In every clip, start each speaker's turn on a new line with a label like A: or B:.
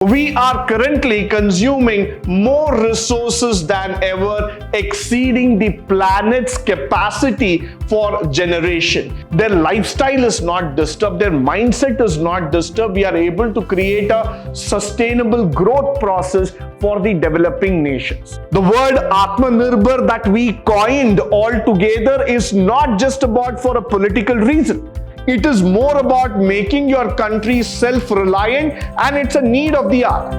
A: We are currently consuming more resources than ever, exceeding the planet's capacity for generation. Their lifestyle is not disturbed, their mindset is not disturbed. We are able to create a sustainable growth process for the developing nations. The word Atmanirbhar that we coined altogether is not just about for a political reason. It is more about making your country self-reliant, and it's a need of the hour.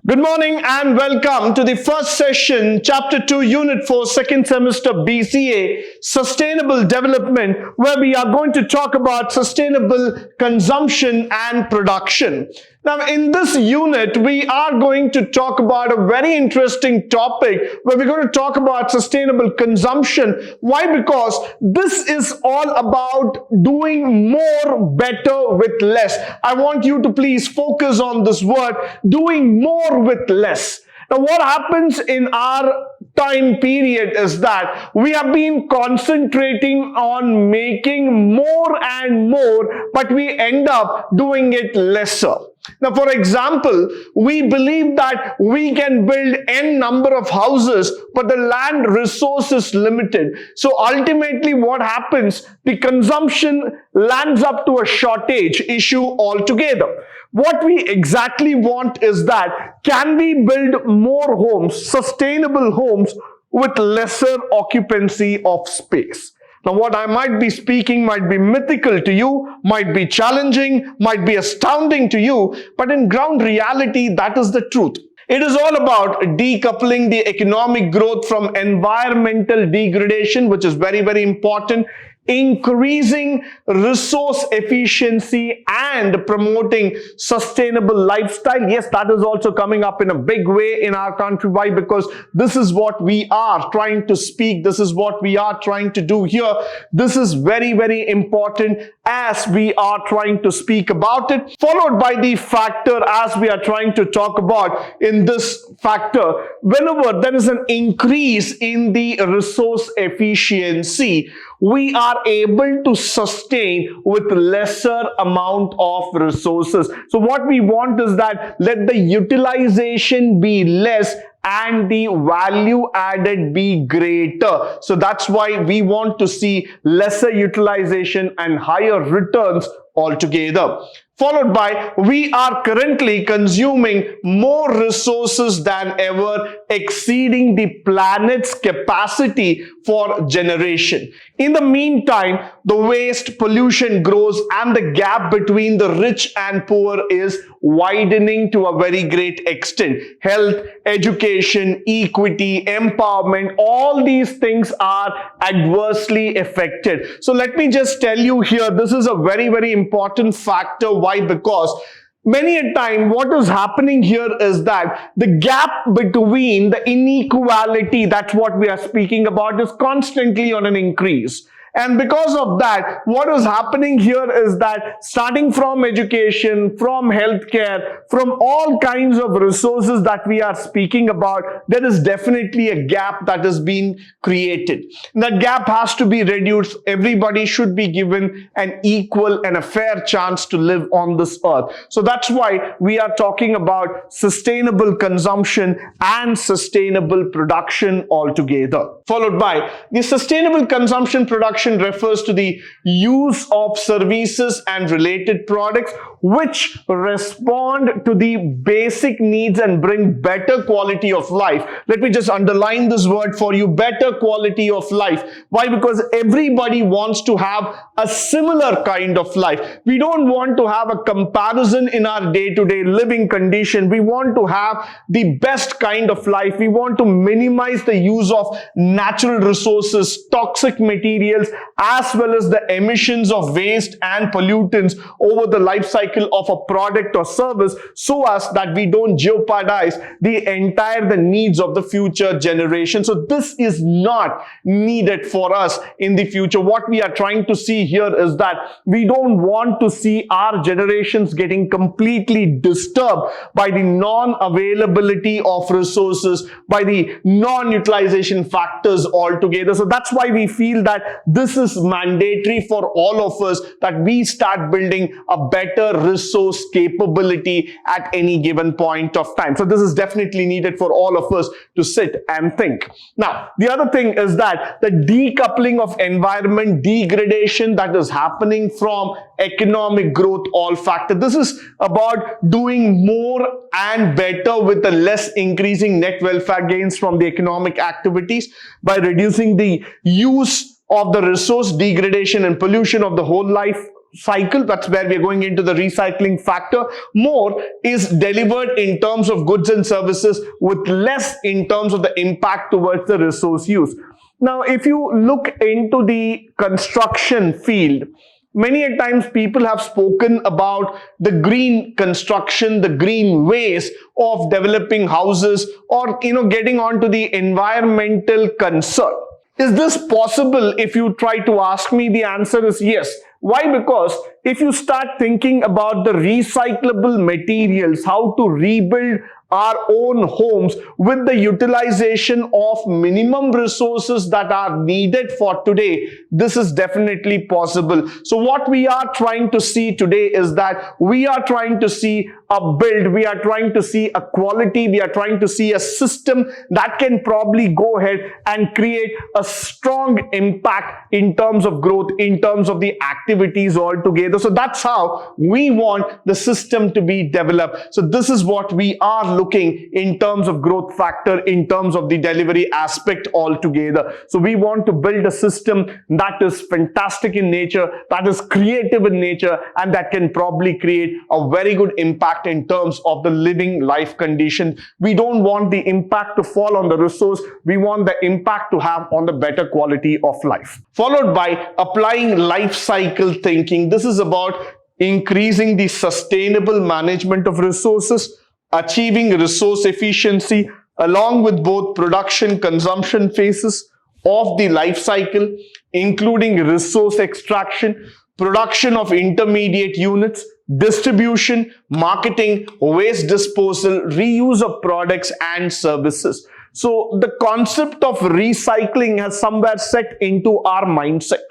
A: Good morning and welcome to the first session, Chapter 2, Unit 4, second semester B.C.A, Sustainable Development, where we are going to talk about sustainable consumption and production. Now, in this unit, we are going to talk about a very interesting topic where we're going to talk about sustainable consumption. Why? Because this is all about doing more better with less. I want you to please focus on this word, doing more with less. Now, what happens in our time period is that we have been concentrating on making more and more, but we end up doing it lesser. Now, for example, we believe that we can build n number of houses, but the land resource is limited. So ultimately what happens? The consumption lands up to a shortage issue altogether. What we exactly want is that, can we build more homes, sustainable homes, with lesser occupancy of space? Now, what I might be speaking might be mythical to you, might be challenging, might be astounding to you, but in ground reality, that is the truth. It is all about decoupling the economic growth from environmental degradation, which is very, very important, increasing resource efficiency and promoting sustainable lifestyle. Yes, that is also coming up in a big way in our country. Why? Because this is what we are trying to speak. This is what we are trying to do here. This is very, very important as we are trying to speak about it, followed by the factor as we are trying to talk about in this factor. Whenever there is an increase in the resource efficiency, we are able to sustain with lesser amount of resources. So what we want is that let the utilization be less and the value added be greater. So that's why we want to see lesser utilization and higher returns altogether. Followed by, we are currently consuming more resources than ever, exceeding the planet's capacity for generation. In the meantime, the waste, pollution grows, and the gap between the rich and poor is widening to a very great extent. Health, education, equity, empowerment, all these things are adversely affected. So let me just tell you here, this is a very, very important factor. Why? Because many a time what is happening here is that the gap between the inequality, that's what we are speaking about, is constantly on an increase. And because of that, what is happening here is that starting from education, from healthcare, from all kinds of resources that we are speaking about, there is definitely a gap that is being created. That gap has to be reduced. Everybody should be given an equal and a fair chance to live on this earth. So that's why we are talking about sustainable consumption and sustainable production altogether. Followed by, the sustainable consumption production refers to the use of services and related products which respond to the basic needs and bring better quality of life. Let me just underline this word for you, better quality of life. Why? Because everybody wants to have a similar kind of life. We don't want to have a comparison in our day-to-day living condition. We want to have the best kind of life. We want to minimize the use of natural resources, toxic materials, as well as the emissions of waste and pollutants over the life cycle of a product or service, so as that we don't jeopardize the needs of the future generation. So this is not needed for us in the future. What we are trying to see here is that we don't want to see our generations getting completely disturbed by the non-availability of resources, by the non-utilization factors altogether. So that's why we feel that this this is mandatory for all of us, that we start building a better resource capability at any given point of time. So this is definitely needed for all of us to sit and think. Now, the other thing is that the decoupling of environment degradation that is happening from economic growth all factor. This is about doing more and better with the less, increasing net welfare gains from the economic activities by reducing the use of the resource degradation and pollution of the whole life cycle. That's where we're going into the recycling factor. More is delivered in terms of goods and services with less in terms of the impact towards the resource use. Now, if you look into the construction field, many a times people have spoken about the green construction, the green ways of developing houses, or getting onto the environmental concern. Is this possible? If you try to ask me, the answer is yes. Why? Because if you start thinking about the recyclable materials, how to rebuild our own homes with the utilization of minimum resources that are needed for today, this is definitely possible. So what we are trying to see today is that we are trying to see a build, we are trying to see a quality, we are trying to see a system that can probably go ahead and create a strong impact in terms of growth, in terms of the activities altogether. So that's how we want the system to be developed. So this is what we are looking in terms of growth factor, in terms of the delivery aspect altogether. So we want to build a system that is fantastic in nature, that is creative in nature, and that can probably create a very good impact in terms of the living life condition. We don't want the impact to fall on the resource. We want the impact to have on the better quality of life. Followed by applying life cycle thinking. This is about increasing the sustainable management of resources, achieving resource efficiency along with both production consumption phases of the life cycle, including resource extraction, production of intermediate units, distribution, marketing, waste disposal, reuse of products and services. So the concept of recycling has somewhere set into our mindset.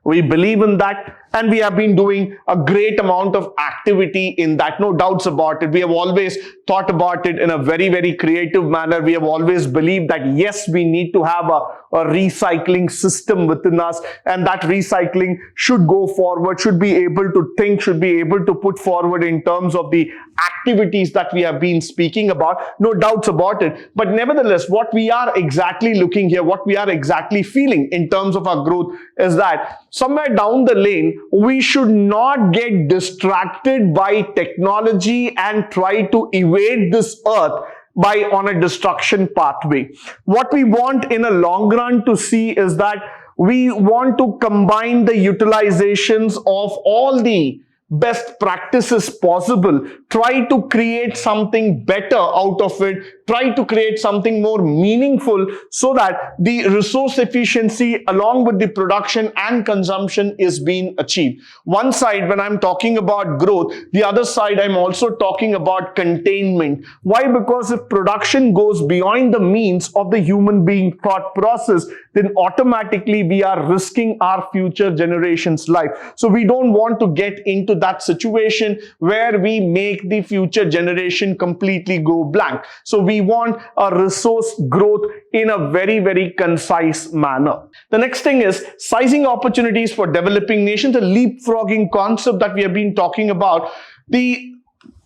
A: We believe in that, and we have been doing a great amount of activity in that, no doubts about it. We have always thought about it in a very, very creative manner. We have always believed that yes, we need to have a recycling system within us, and that recycling should go forward, should be able to think, should be able to put forward in terms of the activities that we have been speaking about, no doubts about it. But nevertheless, what we are exactly looking here, what we are exactly feeling in terms of our growth is that somewhere down the lane, we should not get distracted by technology and try to evade this earth by on a destruction pathway. What we want in a long run to see is that we want to combine the utilizations of all the best practices possible, try to create something better out of it, try to create something more meaningful so that the resource efficiency along with the production and consumption is being achieved. One side, when I'm talking about growth, the other side, I'm also talking about containment. Why? Because if production goes beyond the means of the human being thought process, then automatically we are risking our future generations' life. So we don't want to get into that situation where we make the future generation completely go blank. So we want a resource growth in a very, very concise manner. The next thing is sizing opportunities for developing nations, the leapfrogging concept that we have been talking about. The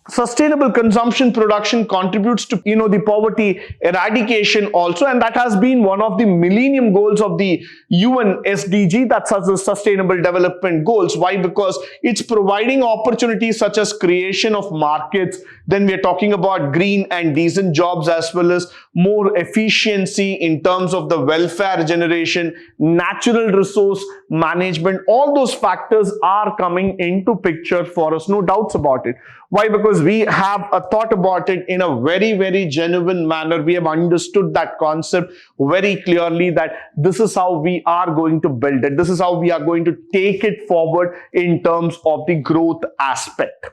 A: sustainable consumption production contributes to the poverty eradication also, and that has been one of the millennium goals of the UN SDG, that's the sustainable development goals. Why? Because it's providing opportunities such as creation of markets, then we are talking about green and decent jobs, as well as more efficiency in terms of the welfare generation, natural resource management. All those factors are coming into picture for us, no doubts about it. Why? Because we have a thought about it in a very, very genuine manner. We have understood that concept very clearly, that this is how we are going to build it. This is how we are going to take it forward in terms of the growth aspect.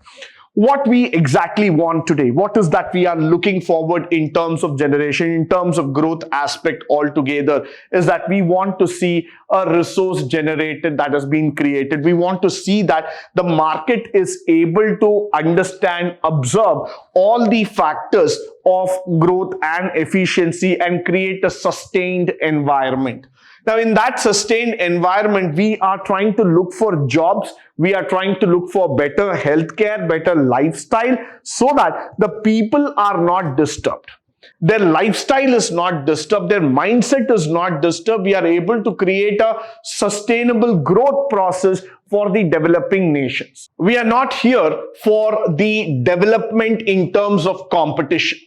A: what we exactly want today. What is that we are looking forward in terms of generation, in terms of growth aspect altogether, is that we want to see a resource generated that has been created. We want to see that the market is able to understand, observe all the factors of growth and efficiency and create a sustained environment. Now, in that sustained environment, we are trying to look for jobs. We are trying to look for better healthcare, better lifestyle, so that the people are not disturbed. Their lifestyle is not disturbed. Their mindset is not disturbed. We are able to create a sustainable growth process for the developing nations. We are not here for the development in terms of competition.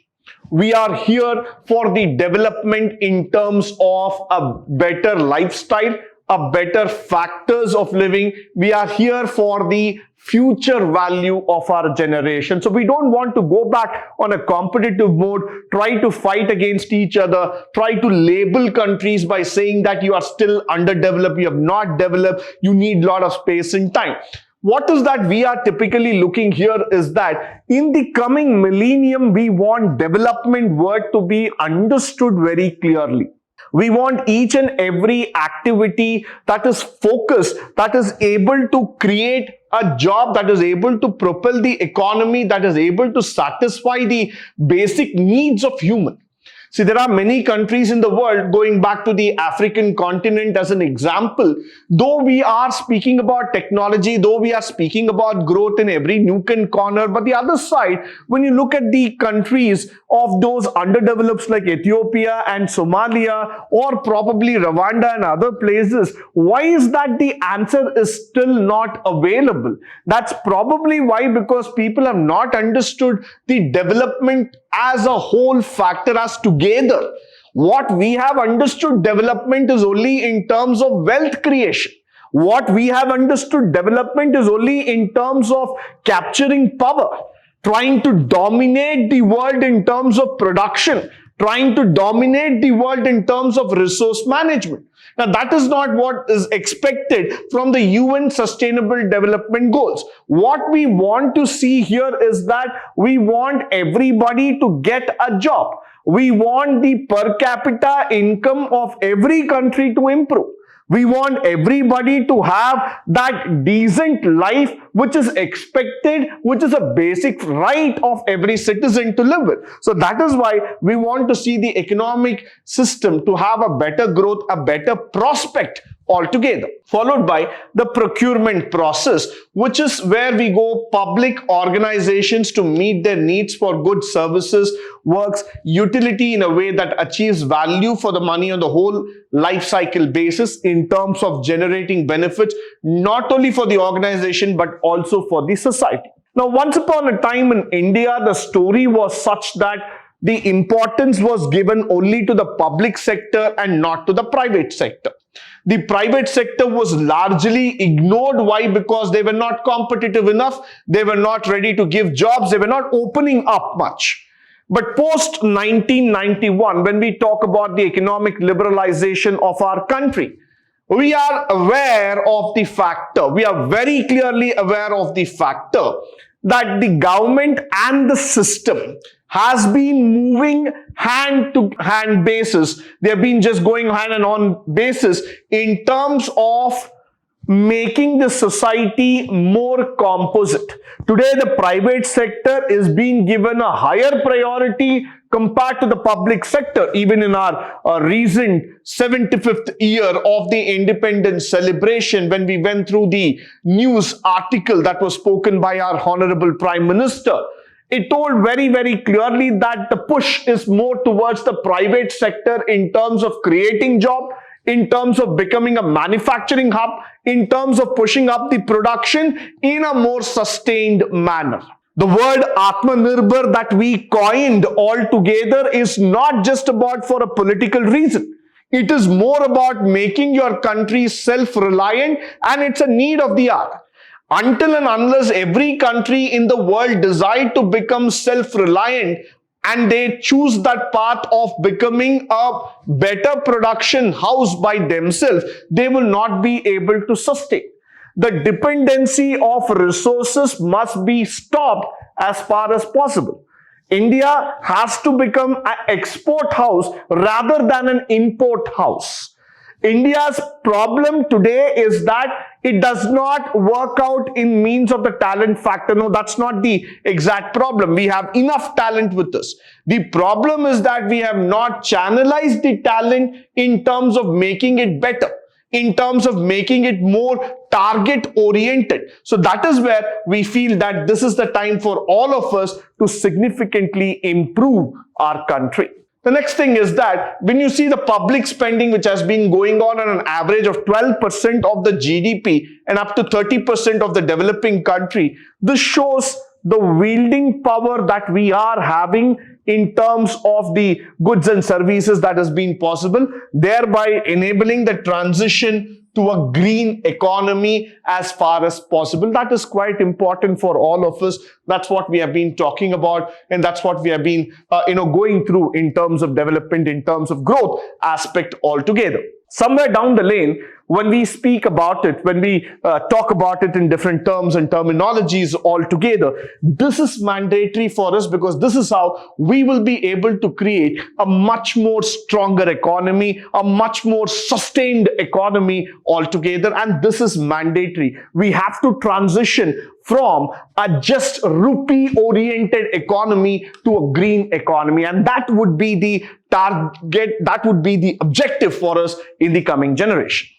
A: We are here for the development in terms of a better lifestyle, a better factors of living. We are here for the future value of our generation. So we don't want to go back on a competitive mode, try to fight against each other, try to label countries by saying that you are still underdeveloped, you have not developed, you need a lot of space and time. What is that we are typically looking here is that in the coming millennium, we want development word to be understood very clearly. We want each and every activity that is focused, that is able to create a job, that is able to propel the economy, that is able to satisfy the basic needs of human. See, there are many countries in the world, going back to the African continent as an example, though we are speaking about technology, though we are speaking about growth in every nook and corner, but the other side, when you look at the countries of those underdeveloped like Ethiopia and Somalia, or probably Rwanda and other places, why is that the answer is still not available? That's probably why, because people have not understood the development as a whole factor, as together. What we have understood development is only in terms of wealth creation. What we have understood development is only in terms of capturing power, trying to dominate the world in terms of production, trying to dominate the world in terms of resource management. Now, that is not what is expected from the UN Sustainable Development Goals. What we want to see here is that we want everybody to get a job. We want the per capita income of every country to improve. We want everybody to have that decent life which is expected, which is a basic right of every citizen to live with. So that is why we want to see the economic system to have a better growth, a better prospect altogether. Followed by the procurement process, which is where we go public organizations to meet their needs for goods, services, works, utility in a way that achieves value for the money on the whole life cycle basis in terms of generating benefits, not only for the organization, but also for the society. Now, once upon a time in India, the story was such that the importance was given only to the public sector and not to the private sector. The private sector was largely ignored. Why? Because they were not competitive enough. They were not ready to give jobs. They were not opening up much. But post 1991, when we talk about the economic liberalization of our country, we are aware of the factor. We are very clearly aware of the factor that the government and the system has been moving hand to hand basis. They have been just going hand and on basis in terms of making the society more composite. Today, the private sector is being given a higher priority compared to the public sector. Even in our recent 75th year of the independence celebration, when we went through the news article that was spoken by our Honorable Prime Minister, it told very, very clearly that the push is more towards the private sector in terms of creating jobs, in terms of becoming a manufacturing hub, in terms of pushing up the production in a more sustained manner. The word Atmanirbhar that we coined altogether is not just about for a political reason. It is more about making your country self-reliant, and it's a need of the hour. Until and unless every country in the world decide to become self-reliant and they choose that path of becoming a better production house by themselves, they will not be able to sustain. The dependency of resources must be stopped as far as possible. India has to become an export house rather than an import house. India's problem today is that it does not work out in means of the talent factor. No, that's not the exact problem. We have enough talent with us. The problem is that we have not channelized the talent in terms of making it better, in terms of making it more target oriented. So that is where we feel that this is the time for all of us to significantly improve our country. The next thing is that when you see the public spending which has been going on an average of 12% of the GDP and up to 30% of the developing country, this shows the wielding power that we are having in terms of the goods and services that has been possible, thereby enabling the transition to a green economy as far as possible. That is quite important for all of us. That's what we have been talking about, and that's what we have been going through in terms of development, in terms of growth aspect altogether. Somewhere down the lane, when we speak about it, when we talk about it in different terms and terminologies altogether, this is mandatory for us, because this is how we will be able to create a much more stronger economy, a much more sustained economy altogether. And this is mandatory. We have to transition from a just rupee-oriented economy to a green economy. And that would be the target, that would be the objective for us in the coming generation.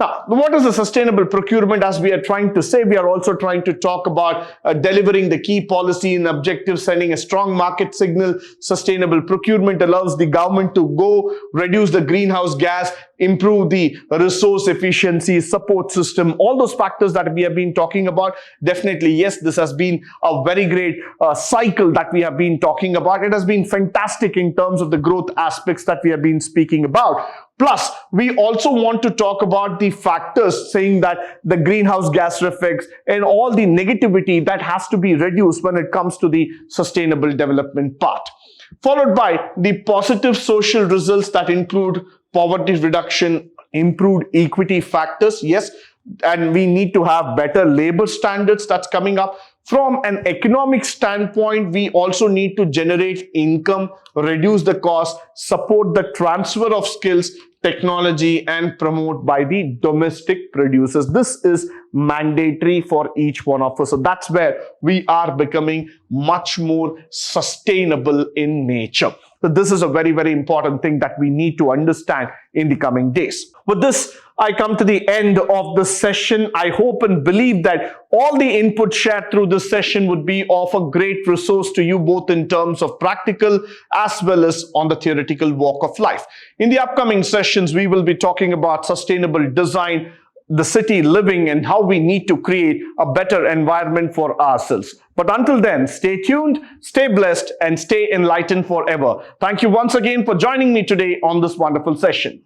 A: Now, what is the sustainable procurement? As we are trying to say, we are also trying to talk about delivering the key policy and objectives, sending a strong market signal. Sustainable procurement allows the government to go reduce the greenhouse gas, improve the resource efficiency, support system, all those factors that we have been talking about. Definitely, yes, this has been a very great cycle that we have been talking about. It has been fantastic in terms of the growth aspects that we have been speaking about. Plus, we also want to talk about the factors saying that the greenhouse gas effects and all the negativity that has to be reduced when it comes to the sustainable development part. Followed by the positive social results that include poverty reduction, improved equity factors, yes, and we need to have better labor standards that's coming up. From an economic standpoint, we also need to generate income, reduce the cost, support the transfer of skills, technology, and promote by the domestic producers. This is mandatory for each one of us. So that's where we are becoming much more sustainable in nature. So this is a very, very important thing that we need to understand in the coming days. With this, I come to the end of the session. I hope and believe that all the input shared through this session would be of a great resource to you, both in terms of practical as well as on the theoretical walk of life. In the upcoming sessions, we will be talking about sustainable design, the city living, and how we need to create a better environment for ourselves. But until then, stay tuned, stay blessed, and stay enlightened forever. Thank you once again for joining me today on this wonderful session.